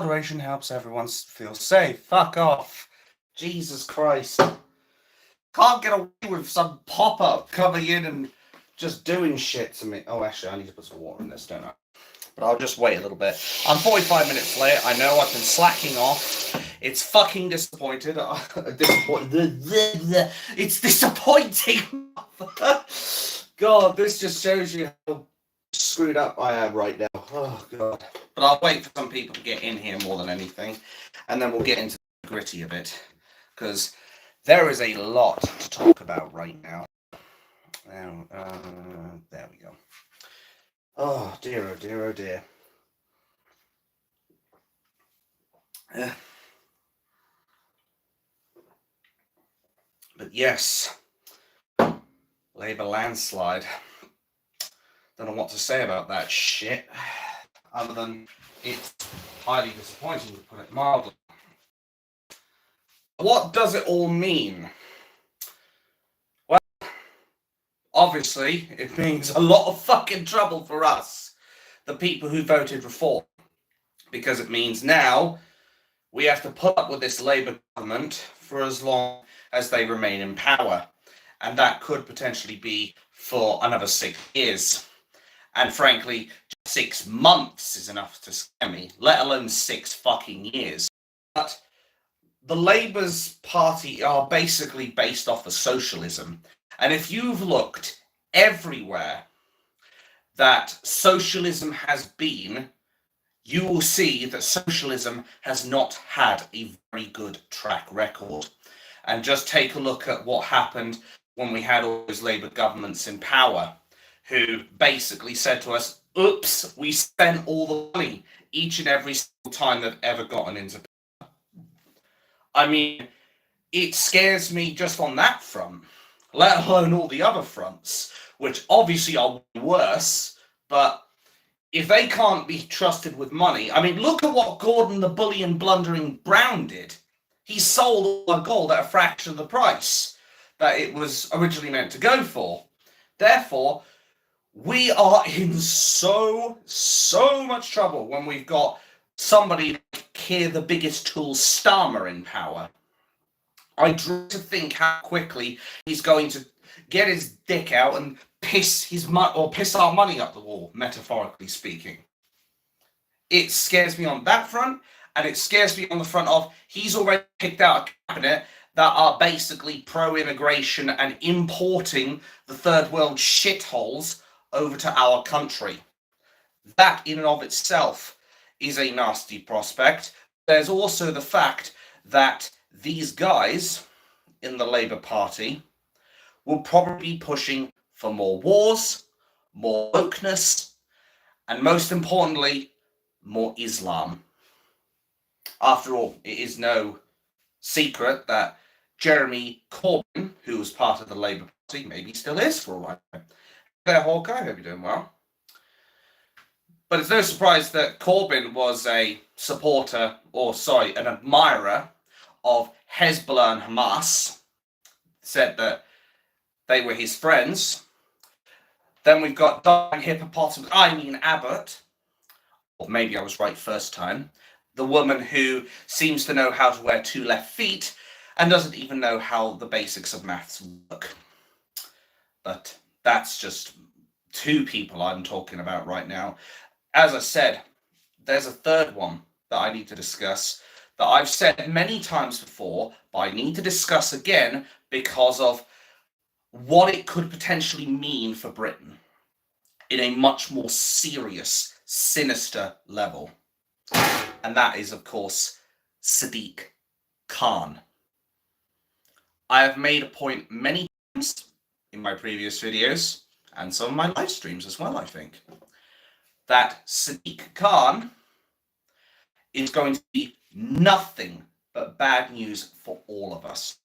moderation helps everyone feel safe. Fuck off. Jesus Christ. Can't get away with some pop-up coming in and just doing shit to me. Oh, actually, I need to put some water in this, don't I? But I'll just wait a little bit. I'm 45 minutes late. I know I've been slacking off. It's fucking disappointed. It's disappointing. God, this just shows you how screwed up I am right now. Oh, God. But I'll wait for some people to get in here more than anything. And then we'll get into the gritty of it. Because there is a lot to talk about right now. There we go. Oh dear, oh dear, oh dear. But yes, Labour landslide. Don't know what to say about that shit, other than it's highly disappointing, to put it mildly. What does it all mean? Well, obviously, it means a lot of fucking trouble for us, the people who voted reform, because it means now we have to put up with this Labour government for as long as they remain in power. And that could potentially be for another 6 years. And frankly, 6 months is enough to scare me, let alone 6 fucking years. But the Labour's party are basically based off of socialism. And if you've looked everywhere that socialism has been, you will see that socialism has not had a very good track record. And just take a look at what happened when we had all those Labour governments in power, who basically said to us, oops, we spent all the money each and every single time they've ever gotten into power. I mean, it scares me just on that front, let alone all the other fronts, which obviously are worse, but if they can't be trusted with money, I mean, look at what Gordon the bullion blundering Brown did. He sold all our gold at a fraction of the price that it was originally meant to go for. Therefore, we are in so much trouble when we've got somebody like Keir the biggest tool Starmer in power. I dread to think how quickly he's going to get his dick out and piss our money up the wall, metaphorically speaking. It scares me on that front, and it scares me on the front of he's already picked out a cabinet that are basically pro-immigration and importing the third world shitholes over to our country. That in and of itself is a nasty prospect. There's also the fact that these guys in the Labour Party will probably be pushing for more wars, more wokeness, and most importantly, more Islam. After all, it is no secret that Jeremy Corbyn, who was part of the Labour Party, maybe still is for a while. There, Hawkeye, I hope you're doing well. But it's no surprise that Corbyn was a supporter, an admirer of Hezbollah and Hamas, said that they were his friends. Then we've got Dying Hippopotamus, Abbott, or maybe I was right first time, the woman who seems to know how to wear 2 left feet and doesn't even know how the basics of maths work. But that's just 2 people I'm talking about right now. As I said, there's a third one that I need to discuss that I've said many times before, but I need to discuss again because of what it could potentially mean for Britain in a much more serious, sinister level. And that is, of course, Sadiq Khan. I have made a point many times in my previous videos, and some of my live streams as well, I think, that Sadiq Khan is going to be nothing but bad news for all of us.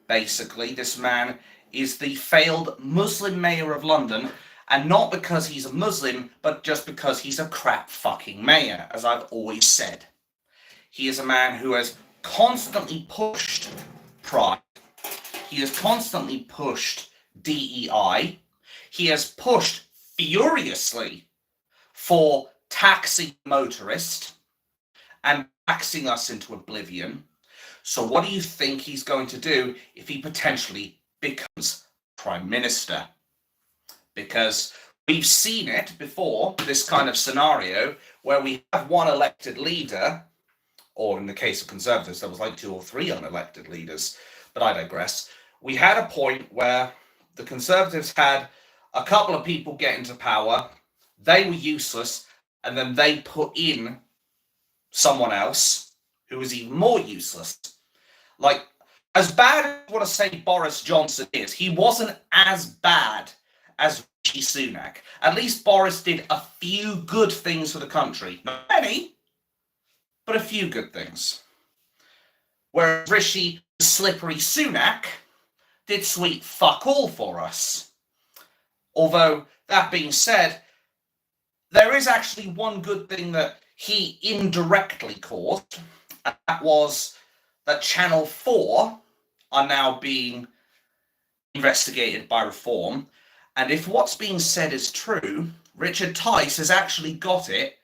Basically, this man is the failed Muslim mayor of London, and not because he's a Muslim, but just because he's a crap fucking mayor, as I've always said. He is a man who has constantly pushed pride. He has constantly pushed DEI. He has pushed furiously for taxing motorists. and taxing us into oblivion. So what do you think he's going to do if he potentially becomes Prime Minister? Because we've seen it before, this kind of scenario, where we have one elected leader, or in the case of Conservatives, there was like 2 or 3 unelected leaders, but I digress. We had a point where the Conservatives had a couple of people get into power, they were useless, and then they put in someone else who was even more useless. Like, as bad as I want to say Boris Johnson is, he wasn't as bad as Rishi Sunak. At least Boris did a few good things for the country. Not many, but a few good things. Whereas Rishi Slippery Sunak did sweet fuck all for us. Although, that being said, there is actually one good thing that he indirectly caused, and that was that Channel 4 are now being investigated by Reform. And if what's being said is true, Richard Tice has actually got it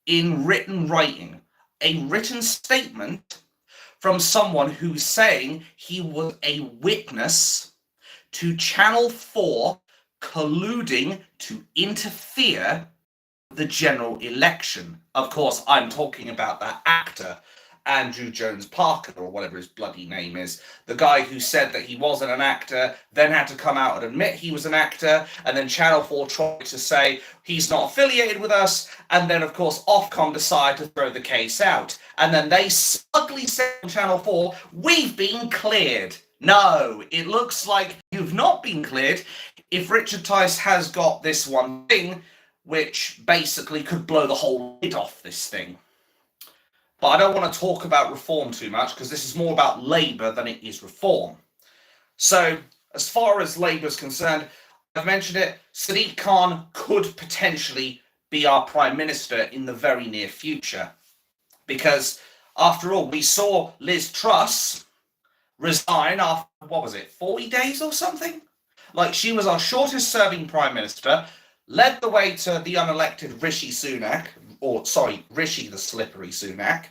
in writing, a written statement from someone who's saying he was a witness to Channel 4 colluding to interfere with the general election. Of course, I'm talking about that actor, Andrew Jones Parker, or whatever his bloody name is, the guy who said that he wasn't an actor, then had to come out and admit he was an actor, and then Channel 4 tried to say he's not affiliated with us, and then of course Ofcom decided to throw the case out, and then they smugly said on Channel 4, we've been cleared. No, it looks like you've not been cleared if Richard Tice has got this one thing, which basically could blow the whole lid off this thing. But I don't want to talk about Reform too much, because this is more about Labour than it is Reform. So, as far as Labour is concerned, I've mentioned it, Sadiq Khan could potentially be our Prime Minister in the very near future. Because, after all, we saw Liz Truss resign after, 40 days or something? Like, she was our shortest serving Prime Minister, led the way to the unelected Rishi Sunak, Rishi the Slippery Sunak,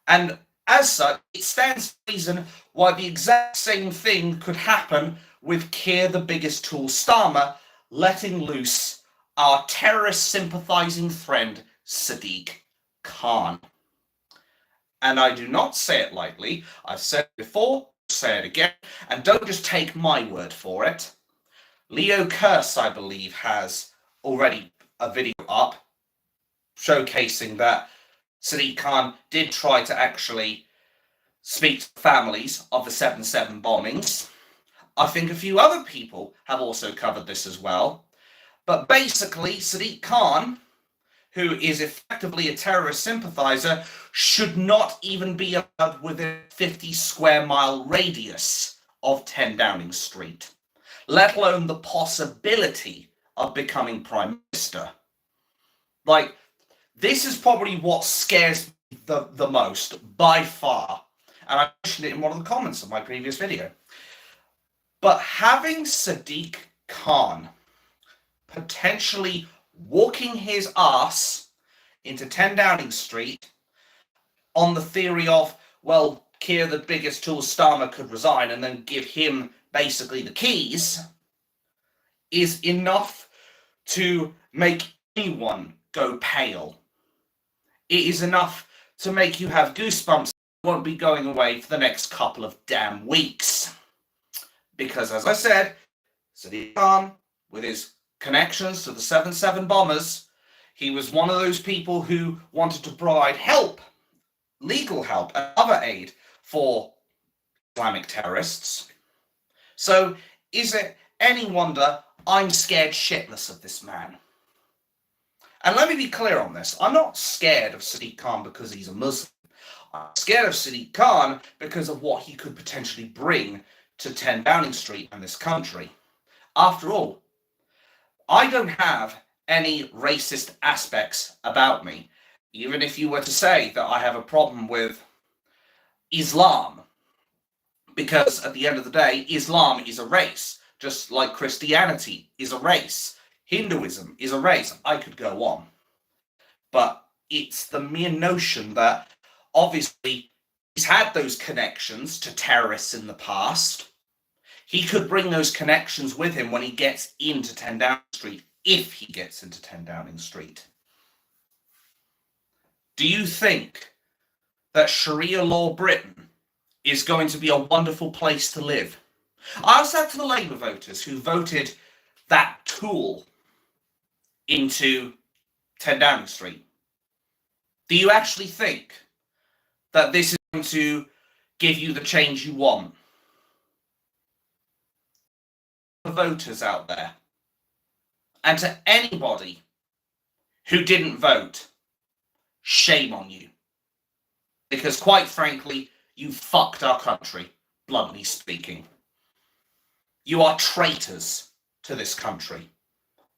and as such, it stands to reason why the exact same thing could happen with Keir the Biggest Tool Starmer letting loose our terrorist sympathising friend Sadiq Khan. And I do not say it lightly. I've said it before, say it again, and don't just take my word for it. Leo Curse, I believe, has already a video up showcasing that Sadiq Khan did try to actually speak to families of the 7/7 bombings. I think a few other people have also covered this as well. But basically, Sadiq Khan, who is effectively a terrorist sympathiser, should not even be allowed within a 50 square mile radius of 10 Downing Street, let alone the possibility of becoming Prime Minister. Like, this is probably what scares me the most, by far. And I mentioned it in one of the comments of my previous video. But having Sadiq Khan potentially walking his ass into 10 Downing Street on the theory of, well, Keir the Biggest Tool Starmer could resign and then give him basically the keys, is enough to make anyone go pale. It is enough to make you have goosebumps. It won't be going away for the next couple of damn weeks. Because, as I said, Sadiq Khan, with his connections to the 7/7 bombers, he was one of those people who wanted to provide help, legal help, and other aid for Islamic terrorists. So, is it any wonder I'm scared shitless of this man? And let me be clear on this. I'm not scared of Sadiq Khan because he's a Muslim. I'm scared of Sadiq Khan because of what he could potentially bring to 10 Downing Street and this country. After all, I don't have any racist aspects about me. Even if you were to say that I have a problem with Islam, because at the end of the day, Islam is a race, just like Christianity is a race. Hinduism is a race. I could go on. But It's the mere notion that obviously he's had those connections to terrorists in the past. He could bring those connections with him when he gets into 10 Downing Street, if he gets into 10 Downing Street. Do you think that Sharia law Britain is going to be a wonderful place to live? I asked that to the Labour voters who voted that tool into 10 Downing Street. Do you actually think that this is going to give you the change you want? The voters out there, and to anybody who didn't vote, shame on you. Because quite frankly, you fucked our country, bluntly speaking. You are traitors to this country,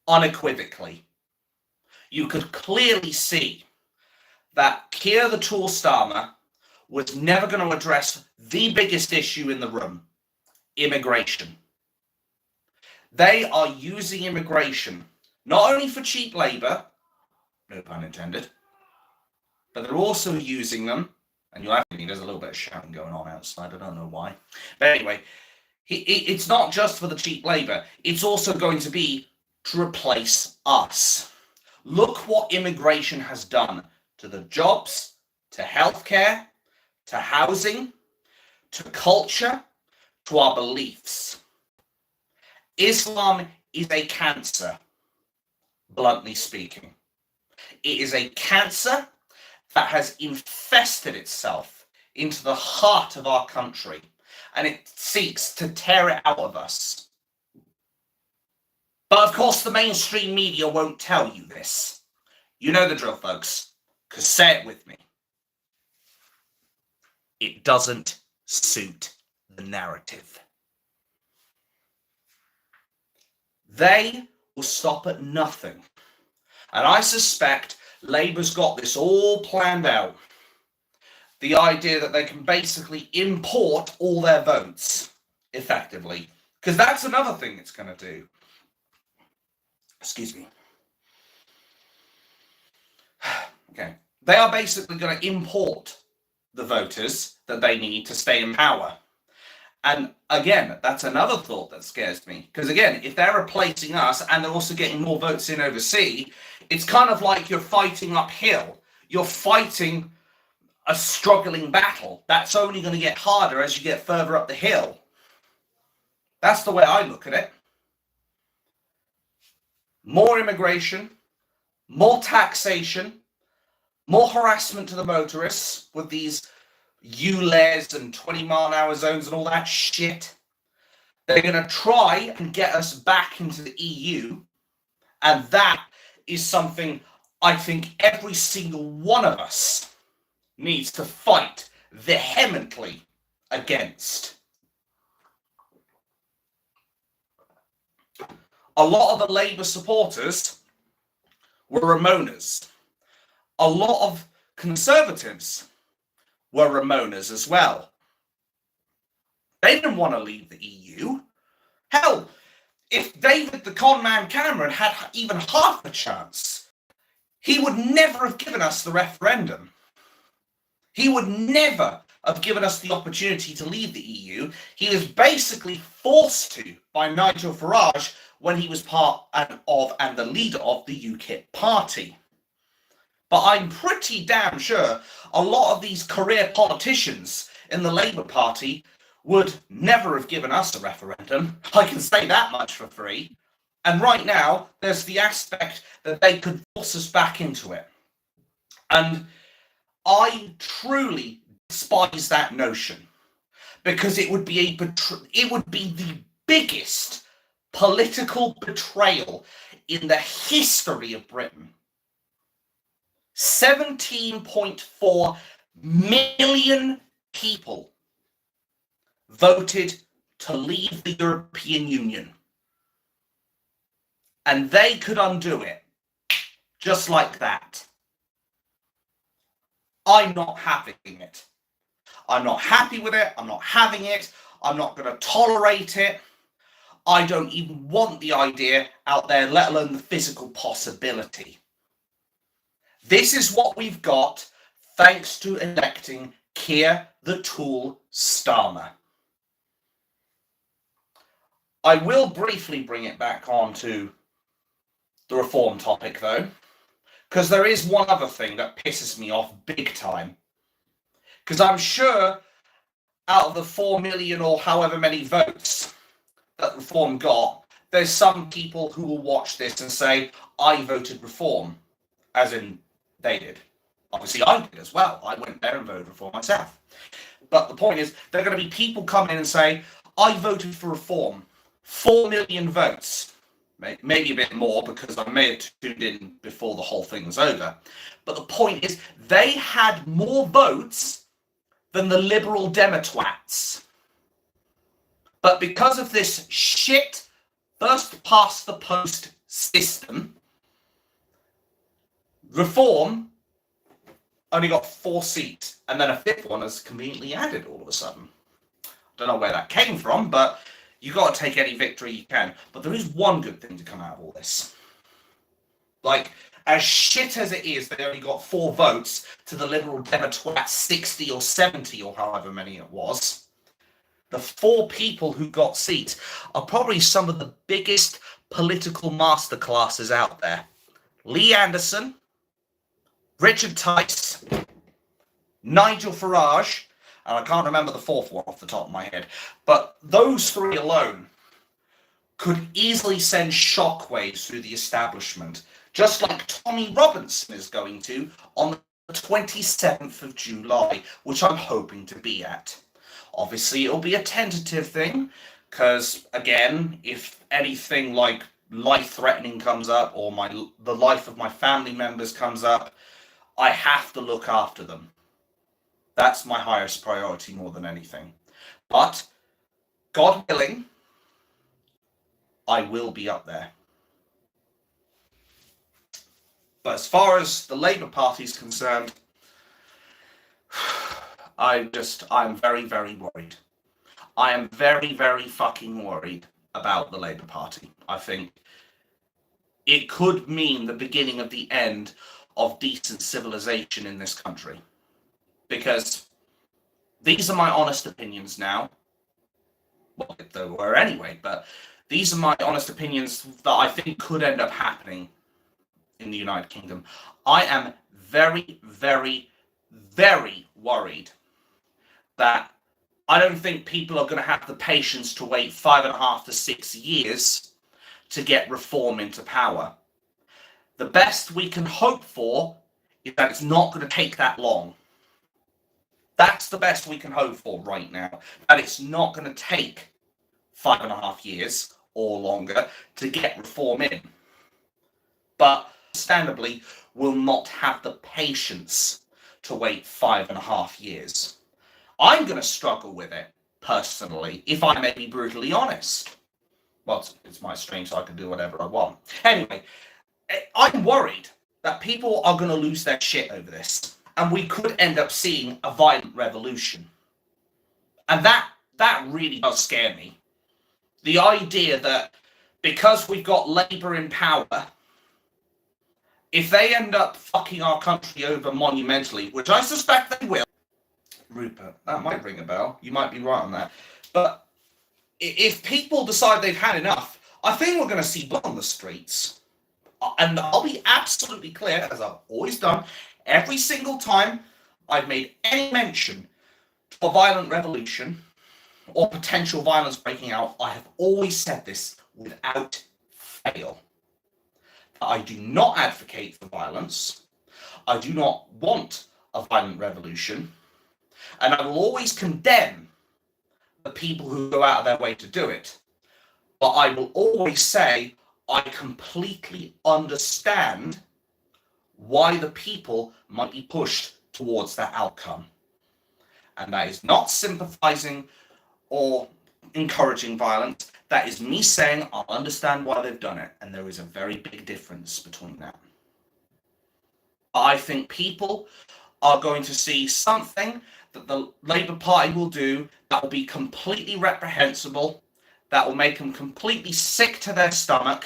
unequivocally. You could clearly see that Keir the Tool Starmer was never going to address the biggest issue in the room, immigration. They are using immigration not only for cheap labour, no pun intended, but they're also using them, and you'll have to, there's a little bit of shouting going on outside, I don't know why. But anyway, it's not just for the cheap labour, it's also going to be to replace us. Look what immigration has done to the jobs, to healthcare, to housing, to culture, to our beliefs. Islam is a cancer, bluntly speaking. It is a cancer that has infested itself into the heart of our country, and it seeks to tear it out of us. But of course, the mainstream media won't tell you this. You know the drill, folks, because say it with me. It doesn't suit the narrative. They will stop at nothing. And I suspect Labour's got this all planned out. The idea that they can basically import all their votes, effectively. Because that's another thing it's going to do. Excuse me. Okay. They are basically going to import the voters that they need to stay in power. And again, that's another thought that scares me. Because again, if they're replacing us and they're also getting more votes in overseas, it's kind of like you're fighting uphill. You're fighting a struggling battle. That's only going to get harder as you get further up the hill. That's the way I look at it. More immigration, more taxation, more harassment to the motorists with these ULEZ and 20-mile-an-hour zones and all that shit. They're going to try and get us back into the EU. And that is something I think every single one of us needs to fight vehemently against. A lot of the Labour supporters were Ramonas. A lot of Conservatives were Ramonas as well. They didn't want to leave the EU. Hell, if David the con man Cameron had even half a chance, he would never have given us the referendum. He would never have given us the opportunity to leave the EU. He was basically forced to by Nigel Farage when he was part of and the leader of the UKIP party. But I'm pretty damn sure a lot of these career politicians in the Labour Party would never have given us a referendum. I can say that much for free. And right now, there's the aspect that they could force us back into it. And I truly despise that notion, because it would be the biggest political betrayal in the history of Britain. 17.4 million people voted to leave the European Union. And they could undo it just like that. I'm not having it. I'm not happy with it. I'm not having it. I'm not going to tolerate it. I don't even want the idea out there, let alone the physical possibility. This is what we've got thanks to electing Keir the Tool Starmer. I will briefly bring it back on to the reform topic, though, because there is one other thing that pisses me off big time. Because I'm sure out of the 4 million or however many votes that Reform got, there's some people who will watch this and say, I voted Reform, as in they did. Obviously, I did as well. I went there and voted Reform myself. But the point is, there are going to be people come in and say, I voted for Reform. 4 million votes. Maybe a bit more because I may have tuned in before the whole thing was over. But the point is, they had more votes than the Liberal Demotwats. But because of this shit first past the post system, Reform only got 4 seats, and then a 5th one has conveniently added all of a sudden. I don't know where that came from, but you got to take any victory you can. But there is one good thing to come out of all this. Like, as shit as it is, they only got 4 votes to the Liberal Democrats 60 or 70 or however many it was. The 4 people who got seats are probably some of the biggest political masterclasses out there. Lee Anderson, Richard Tice, Nigel Farage, and I can't remember the 4th one off the top of my head, but those 3 alone could easily send shockwaves through the establishment, just like Tommy Robinson is going to on the 27th of July, which I'm hoping to be at. Obviously, it'll be a tentative thing, because, again, if anything like life-threatening comes up, or the life of my family members comes up, I have to look after them. That's my highest priority more than anything. But, God willing, I will be up there. But as far as the Labour Party is concerned, I'm very, very worried. I am very, very fucking worried about the Labour Party. I think it could mean the beginning of the end of decent civilization in this country. Because these are my honest opinions now. Well, they were anyway, but these are my honest opinions that I think could end up happening in the United Kingdom. I am very, very, very worried that I don't think people are going to have the patience to wait 5.5 to 6 years to get reform into power. The best we can hope for is that it's not going to take that long. That's the best we can hope for right now, that it's not going to take 5.5 years or longer to get reform in. But understandably, we'll not have the patience to wait 5.5 years. I'm going to struggle with it, personally, if I may be brutally honest. Well, it's my stream, so I can do whatever I want. Anyway, I'm worried that people are going to lose their shit over this, and we could end up seeing a violent revolution. And that really does scare me. The idea that because we've got Labour in power, if they end up fucking our country over monumentally, which I suspect they will, Rupert, that might ring a bell. You might be right on that. But if people decide they've had enough, I think we're going to see blood on the streets. And I'll be absolutely clear, as I've always done, every single time I've made any mention to a violent revolution or potential violence breaking out, I have always said this without fail. I do not advocate for violence. I do not want a violent revolution. And I will always condemn the people who go out of their way to do it. But I will always say I completely understand why the people might be pushed towards that outcome. And that is not sympathizing or encouraging violence. That is me saying I understand why they've done it. And there is a very big difference between that. I think people are going to see something that the Labour Party will do that will be completely reprehensible, that will make them completely sick to their stomach,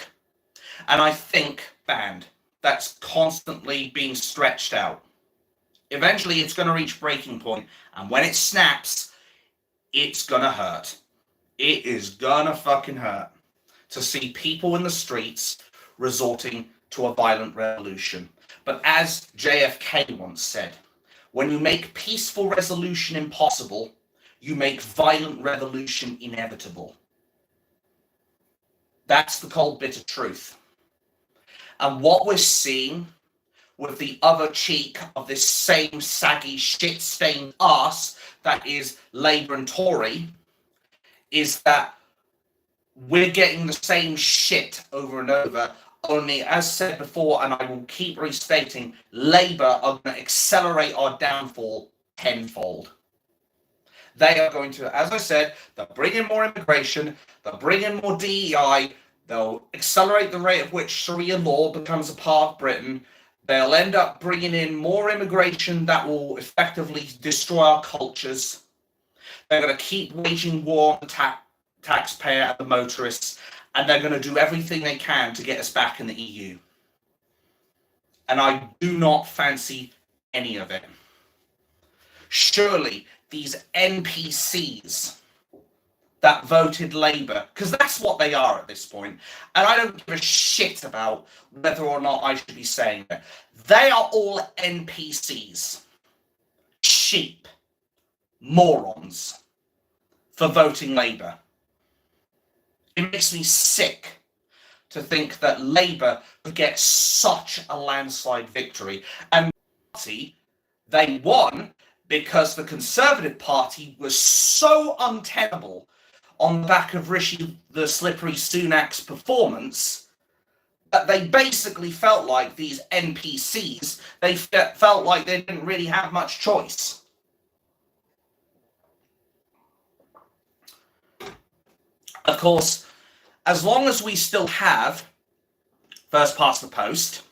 and I think banned. that's constantly being stretched out. Eventually, it's going to reach breaking point, and when it snaps, it's going to hurt. It is going to fucking hurt to see people in the streets resorting to a violent revolution. But as JFK once said, when you make peaceful resolution impossible, you make violent revolution inevitable. That's the cold, bitter truth. And what we're seeing with the other cheek of this same saggy, shit-stained arse that is Labour and Tory is that we're getting the same shit over and over. Only, as said before, and I will keep restating, Labour are going to accelerate our downfall tenfold. They are going to, as I said, they'll bring in more immigration, they'll bring in more DEI, they'll accelerate the rate at which Sharia law becomes a part of Britain. They'll end up bringing in more immigration that will effectively destroy our cultures. They're going to keep waging war on the taxpayer and the motorists, and they're going to do everything they can to get us back in the EU. And I do not fancy any of it. Surely these NPCs that voted Labour, because that's what they are at this point, and I don't give a shit about whether or not I should be saying it. They are all NPCs. Sheep. Morons. For voting Labour. It makes me sick to think that Labour could get such a landslide victory. And they won because the Conservative Party was so untenable on the back of Rishi the Slippery Sunak's performance that they basically felt like these NPCs, they felt like they didn't really have much choice. Of course, as long as we still have first past the post,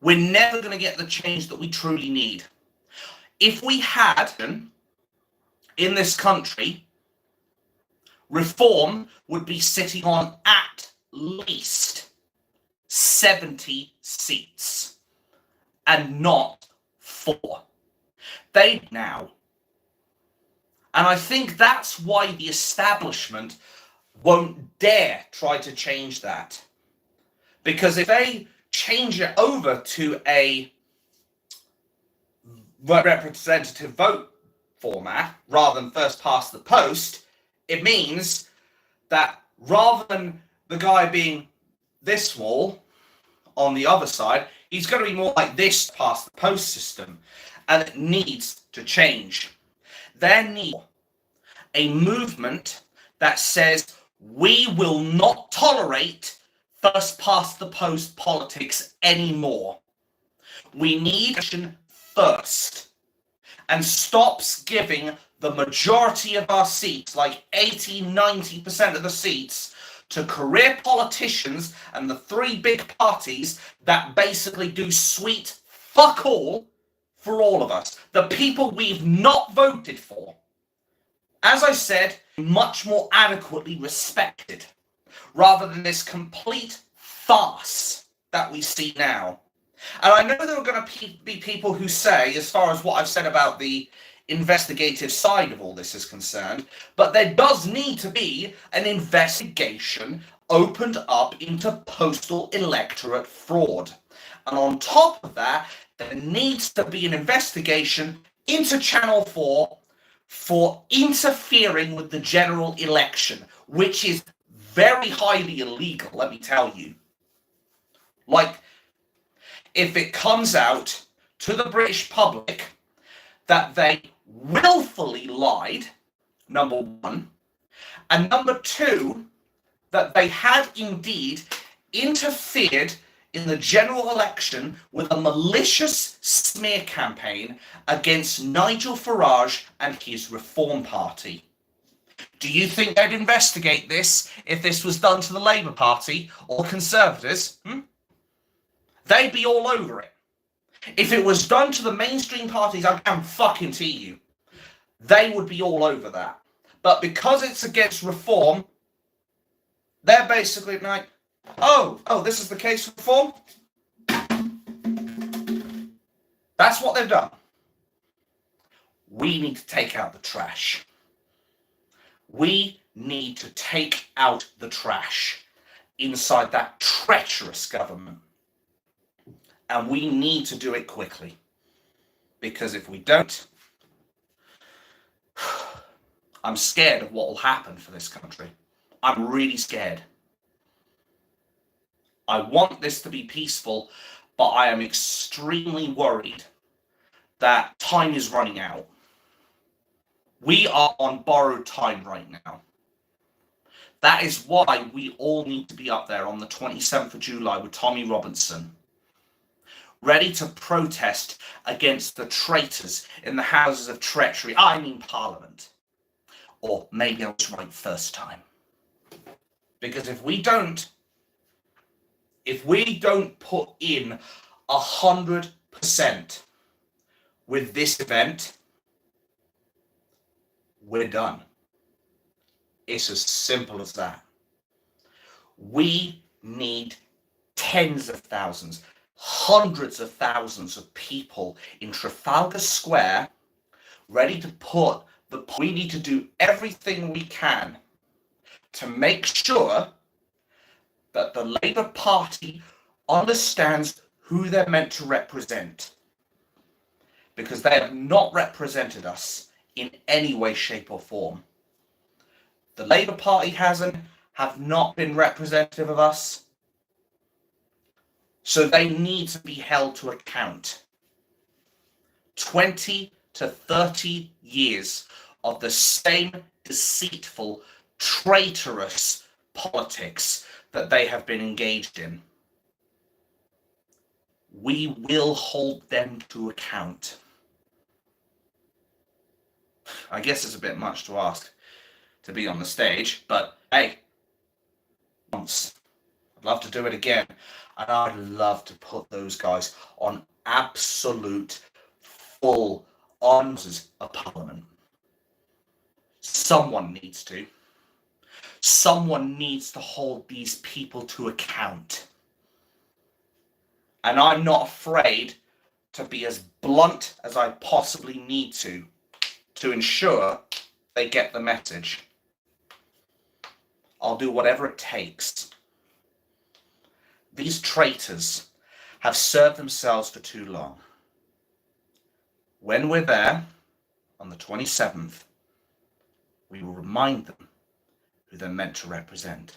we're never going to get the change that we truly need. If we had, in this country, Reform would be sitting on at least 70 seats and not 4. They now. And I think that's why the establishment won't dare try to change that. Because if they change it over to a representative vote format rather than first past the post, it means that rather than the guy being this small on the other side, he's going to be more like this past the post system. And it needs to change. There needs a movement that says we will not tolerate first past the post politics anymore. We need action first and stops giving the majority of our seats, like 80-90% of the seats, to career politicians and the 3 big parties that basically do sweet fuck all for all of us. The people we've not voted for. As I said, much more adequately respected, rather than this complete farce that we see now. And I know there are going to be people who say, as far as what I've said about the investigative side of all this is concerned, but there does need to be an investigation opened up into postal electorate fraud. And on top of that, there needs to be an investigation into Channel 4 for interfering with the general election, which is very highly illegal, let me tell you. Like, if it comes out to the British public that they willfully lied, number 1, and number 2, that they had indeed interfered in the general election with a malicious smear campaign against Nigel Farage and his Reform Party. Do you think they'd investigate this if this was done to the Labour Party or Conservatives? They'd be all over it. If it was done to the mainstream parties, I can fucking tell you, they would be all over that. But because it's against Reform, they're basically like, oh, this is the case for Reform? That's what they've done. We need to take out the trash. We need to take out the trash inside that treacherous government. And we need to do it quickly. Because if we don't, I'm scared of what will happen for this country. I'm really scared. I want this to be peaceful, but I am extremely worried that time is running out. We are on borrowed time right now. That is why we all need to be up there on the 27th of July with Tommy Robinson, ready to protest against the traitors in the houses of treachery. I mean Parliament. Or maybe I was right first time. Because if we don't put in 100% with this event, we're done. It's as simple as that. We need tens of thousands, hundreds of thousands of people in Trafalgar Square ready to put we need to do everything we can to make sure that the Labour Party understands who they're meant to represent. Because they have not represented us in any way, shape or form. The Labour Party have not been representative of us. So they need to be held to account. 20 to 30 years of the same deceitful, traitorous politics that they have been engaged in. We will hold them to account. I guess it's a bit much to ask to be on the stage, but hey, once. I'd love to do it again. And I'd love to put those guys on absolute full honours of Parliament. Someone needs to. Someone needs to hold these people to account. And I'm not afraid to be as blunt as I possibly need to ensure they get the message. I'll do whatever it takes. These traitors have served themselves for too long. When we're there on the 27th, we will remind them who they're meant to represent.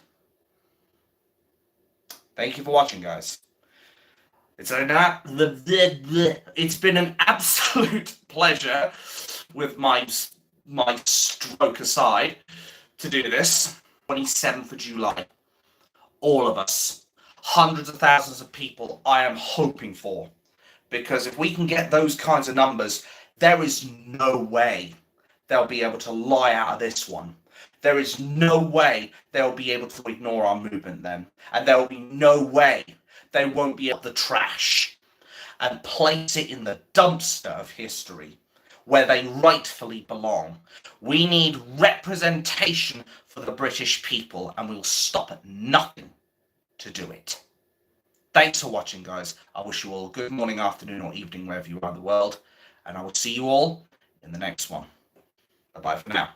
Thank you for watching, guys. It's been an absolute pleasure, with my stroke aside, to do this. 27th of July. All of us. Hundreds of thousands of people I am hoping for. Because if we can get those kinds of numbers, there is no way they'll be able to lie out of this one. There is no way they'll be able to ignore our movement then. And there will be no way they won't be able to trash and place it in the dumpster of history where they rightfully belong. We need representation for the British people, and we'll stop at nothing to do it. Thanks for watching, guys. I wish you all a good morning, afternoon, or evening wherever you are in the world, and I will see you all in the next one. Bye-bye for now.